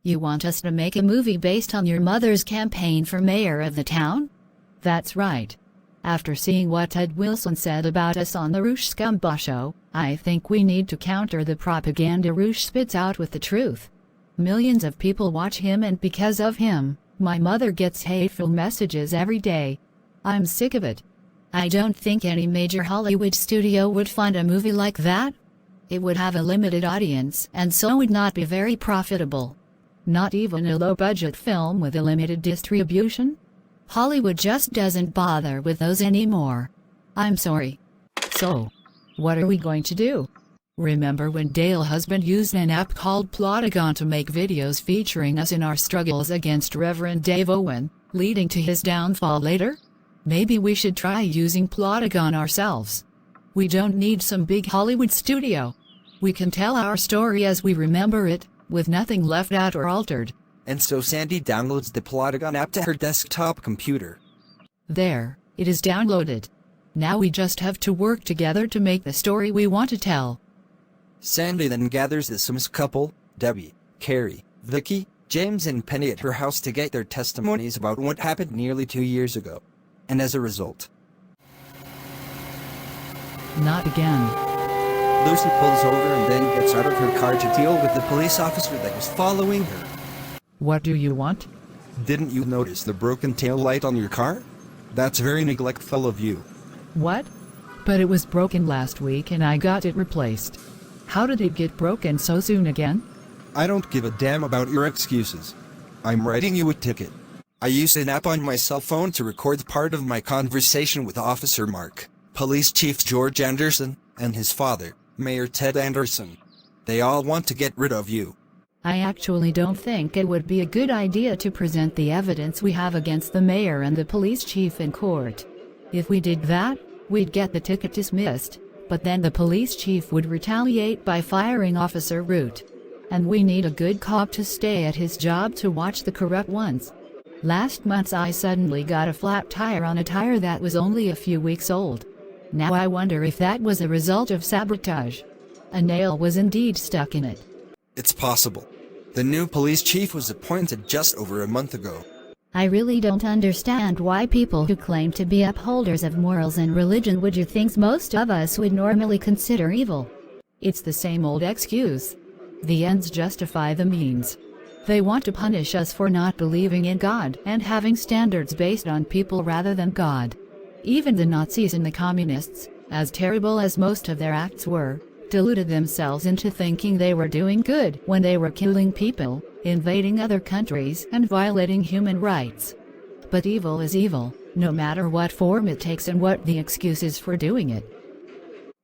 You want us to make a movie based on your mother's campaign for mayor of the town? That's right. After seeing what Ted Wilson said about us on the Roosh Scumbaugh show, I think we need to counter the propaganda Roosh spits out with the truth. Millions of people watch him, and because of him, my mother gets hateful messages every day. I'm sick of it. I don't think any major Hollywood studio would fund a movie like that. It would have a limited audience and so would not be very profitable. Not even a low-budget film with a limited distribution? Hollywood just doesn't bother with those anymore. I'm sorry. So, what are we going to do? Remember when Dale's husband used an app called Plotagon to make videos featuring us in our struggles against Reverend Dave Owen, leading to his downfall later? Maybe we should try using Plotagon ourselves. We don't need some big Hollywood studio. We can tell our story as we remember it, with nothing left out or altered. And so Sandy downloads the Plotagon app to her desktop computer. There, it is downloaded. Now we just have to work together to make the story we want to tell. Sandy then gathers the Sims couple, Debbie, Carrie, Vicky, James and Penny at her house to get their testimonies about what happened nearly 2 years ago. And as a result... Not again. Lucy pulls over and then gets out of her car to deal with the police officer that was following her. What do you want? Didn't you notice the broken tail light on your car? That's very neglectful of you. What? But it was broken last week and I got it replaced. How did it get broken so soon again? I don't give a damn about your excuses. I'm writing you a ticket. I used an app on my cell phone to record part of my conversation with Officer Mark, Police Chief George Anderson, and his father, Mayor Ted Anderson. They all want to get rid of you. I actually don't think it would be a good idea to present the evidence we have against the mayor and the police chief in court. If we did that, we'd get the ticket dismissed, but then the police chief would retaliate by firing Officer Root. And we need a good cop to stay at his job to watch the corrupt ones. Last month I suddenly got a flat tire on a tire that was only a few weeks old. Now I wonder if that was a result of sabotage. A nail was indeed stuck in it. It's possible. The new police chief was appointed just over a month ago. I really don't understand why people who claim to be upholders of morals and religion would do things most of us would normally consider evil. It's the same old excuse. The ends justify the means. They want to punish us for not believing in God and having standards based on people rather than God. Even the Nazis and the Communists, as terrible as most of their acts were, deluded themselves into thinking they were doing good when they were killing people, invading other countries, and violating human rights. But evil is evil, no matter what form it takes and what the excuse is for doing it.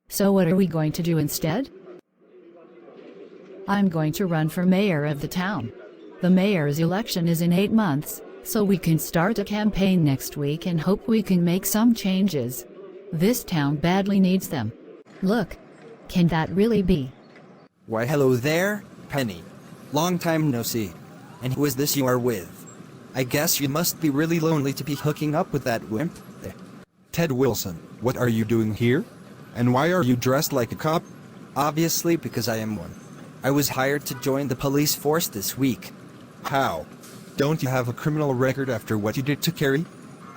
So what are we going to do instead? I'm going to run for mayor of the town. The mayor's election is in 8 months, so we can start a campaign next week and hope we can make some changes. This town badly needs them. Look. Can that really be? Why hello there, Penny. Long time no see. And who is this you are with? I guess you must be really lonely to be hooking up with that wimp. Ted Wilson, what are you doing here? And why are you dressed like a cop? Obviously because I am one. I was hired to join the police force this week. How? Don't you have a criminal record after what you did to Carrie?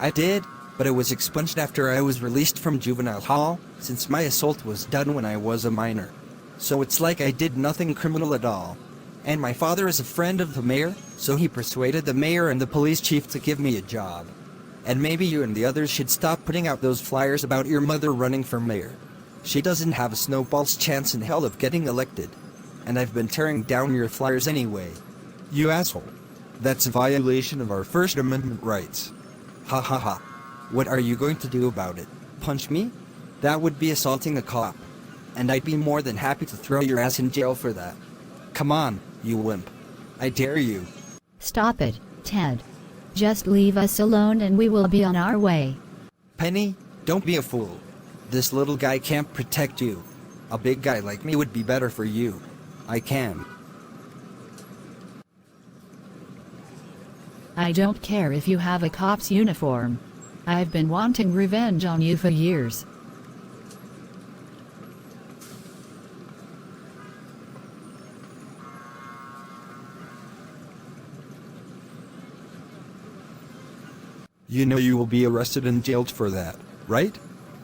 I did, but it was expunged after I was released from juvenile hall, since my assault was done when I was a minor. So it's like I did nothing criminal at all. And my father is a friend of the mayor, so he persuaded the mayor and the police chief to give me a job. And maybe you and the others should stop putting out those flyers about your mother running for mayor. She doesn't have a snowball's chance in hell of getting elected. And I've been tearing down your flyers anyway. You asshole. That's a violation of our First Amendment rights. Ha ha ha. What are you going to do about it? Punch me? That would be assaulting a cop. And I'd be more than happy to throw your ass in jail for that. Come on, you wimp. I dare you. Stop it, Ted. Just leave us alone and we will be on our way. Penny, don't be a fool. This little guy can't protect you. A big guy like me would be better for you. I can. I don't care if you have a cop's uniform. I've been wanting revenge on you for years. You know you will be arrested and jailed for that, right?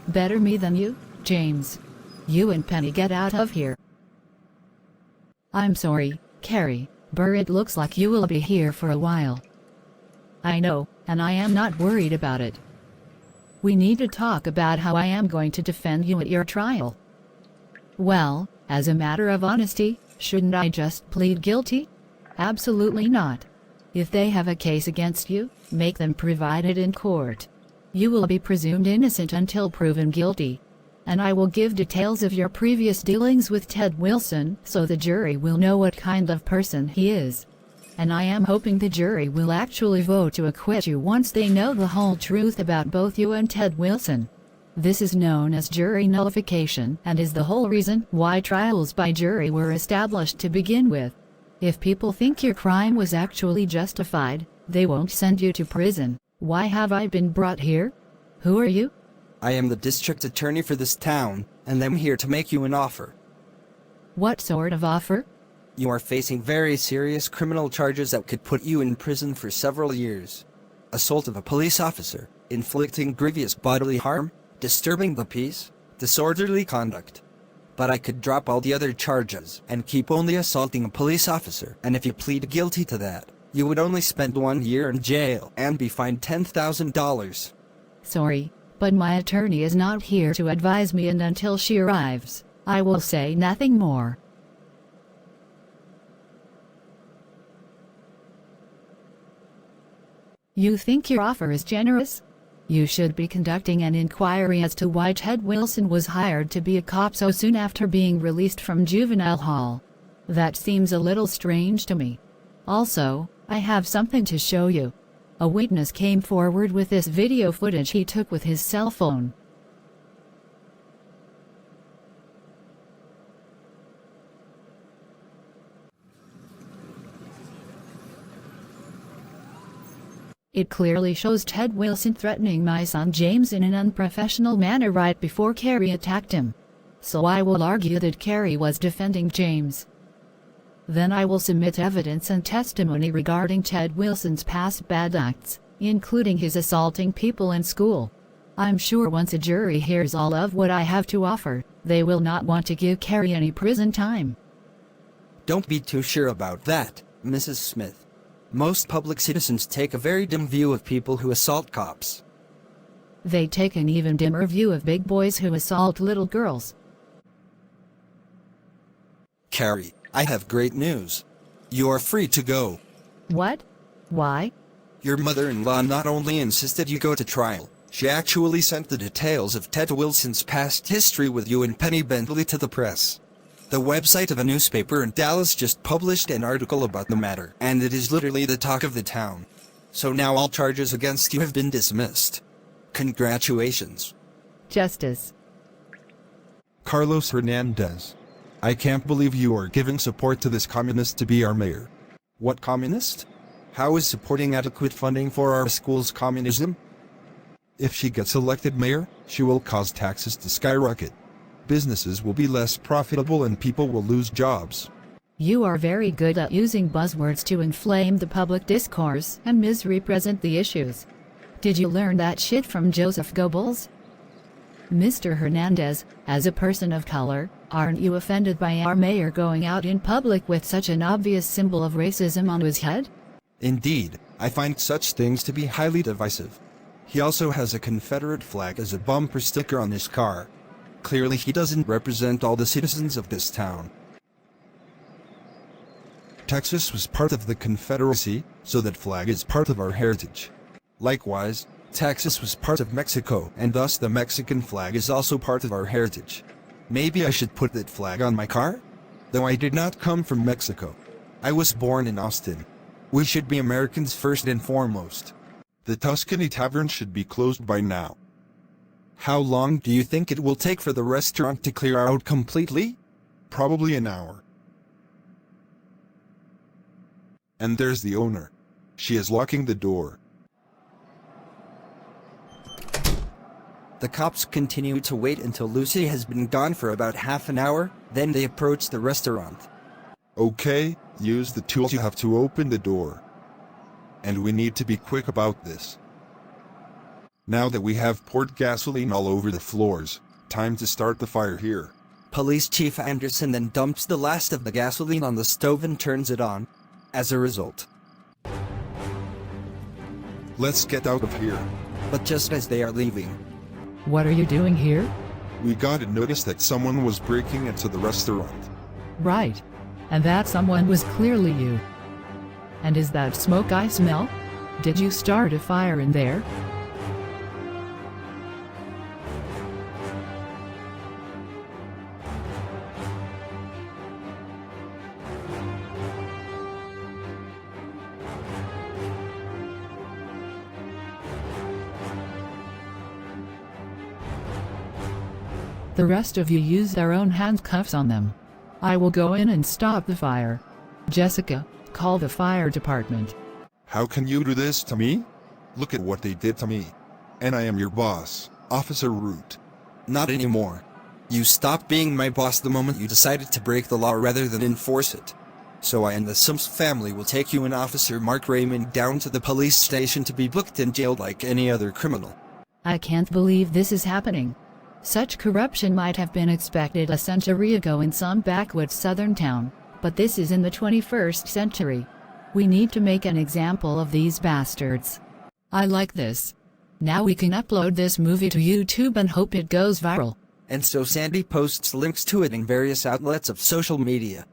Better me than you, James. You and Penny get out of here. I'm sorry, Carrie, but it looks like you will be here for a while. I know, and I am not worried about it. We need to talk about how I am going to defend you at your trial. Well, as a matter of honesty, shouldn't I just plead guilty? Absolutely not. If they have a case against you, make them provide it in court. You will be presumed innocent until proven guilty. And I will give details of your previous dealings with Ted Wilson so the jury will know what kind of person he is. And I am hoping the jury will actually vote to acquit you once they know the whole truth about both you and Ted Wilson. This is known as jury nullification and is the whole reason why trials by jury were established to begin with. If people think your crime was actually justified, they won't send you to prison. Why have I been brought here? Who are you? I am the district attorney for this town, and I'm here to make you an offer. What sort of offer? You are facing very serious criminal charges that could put you in prison for several years. Assault of a police officer, inflicting grievous bodily harm, disturbing the peace, disorderly conduct. But I could drop all the other charges and keep only assaulting a police officer, and if you plead guilty to that, you would only spend 1 year in jail and be fined $10,000. Sorry, but my attorney is not here to advise me, and until she arrives, I will say nothing more. You think your offer is generous? You should be conducting an inquiry as to why Ted Wilson was hired to be a cop so soon after being released from juvenile hall. That seems a little strange to me. Also, I have something to show you. A witness came forward with this video footage he took with his cell phone. It clearly shows Ted Wilson threatening my son James in an unprofessional manner right before Carrie attacked him. So I will argue that Carrie was defending James. Then I will submit evidence and testimony regarding Ted Wilson's past bad acts, including his assaulting people in school. I'm sure once a jury hears all of what I have to offer, they will not want to give Carrie any prison time. Don't be too sure about that, Mrs. Smith. Most public citizens take a very dim view of people who assault cops. They take an even dimmer view of big boys who assault little girls. Carrie, I have great news. You are free to go. What? Why? Your mother-in-law not only insisted you go to trial, she actually sent the details of Ted Wilson's past history with you and Penny Bentley to the press. The website of a newspaper in Dallas just published an article about the matter, and it is literally the talk of the town. So now all charges against you have been dismissed. Congratulations. Justice. Carlos Hernandez. I can't believe you are giving support to this communist to be our mayor. What communist? How is supporting adequate funding for our schools communism? If she gets elected mayor, she will cause taxes to skyrocket. Businesses will be less profitable and people will lose jobs. You are very good at using buzzwords to inflame the public discourse and misrepresent the issues. Did you learn that shit from Joseph Goebbels? Mr. Hernandez, as a person of color, aren't you offended by our mayor going out in public with such an obvious symbol of racism on his head? Indeed, I find such things to be highly divisive. He also has a Confederate flag as a bumper sticker on his car. Clearly he doesn't represent all the citizens of this town. Texas was part of the Confederacy, so that flag is part of our heritage. Likewise, Texas was part of Mexico, and thus the Mexican flag is also part of our heritage. Maybe I should put that flag on my car? Though I did not come from Mexico. I was born in Austin. We should be Americans first and foremost. The Tuscany Tavern should be closed by now. How long do you think it will take for the restaurant to clear out completely? Probably an hour. And there's the owner. She is locking the door. The cops continue to wait until Lucy has been gone for about half an hour, then they approach the restaurant. Okay, use the tools you have to open the door. And we need to be quick about this. Now that we have poured gasoline all over the floors, time to start the fire here. Police Chief Anderson then dumps the last of the gasoline on the stove and turns it on. As a result, Let's get out of here. but just as they are leaving, What are you doing here? We got a notice that someone was breaking into the restaurant. Right. And that someone was clearly you. And is that smoke I smell? Did you start a fire in there? The rest of you use their own handcuffs on them. I will go in and stop the fire. Jessica, call the fire department. How can you do this to me? Look at what they did to me. And I am your boss, Officer Root. not anymore. You stopped being my boss the moment you decided to break the law rather than enforce it. So I and the Sims family will take you and Officer Mark Raymond down to the police station to be booked and jailed like any other criminal. I can't believe this is happening. Such corruption might have been expected a century ago in some backwoods southern town, but this is in the 21st century. We need to make an example of these bastards. I like this. Now we can upload this movie to YouTube and hope it goes viral. And so Sandy posts links to it in various outlets of social media.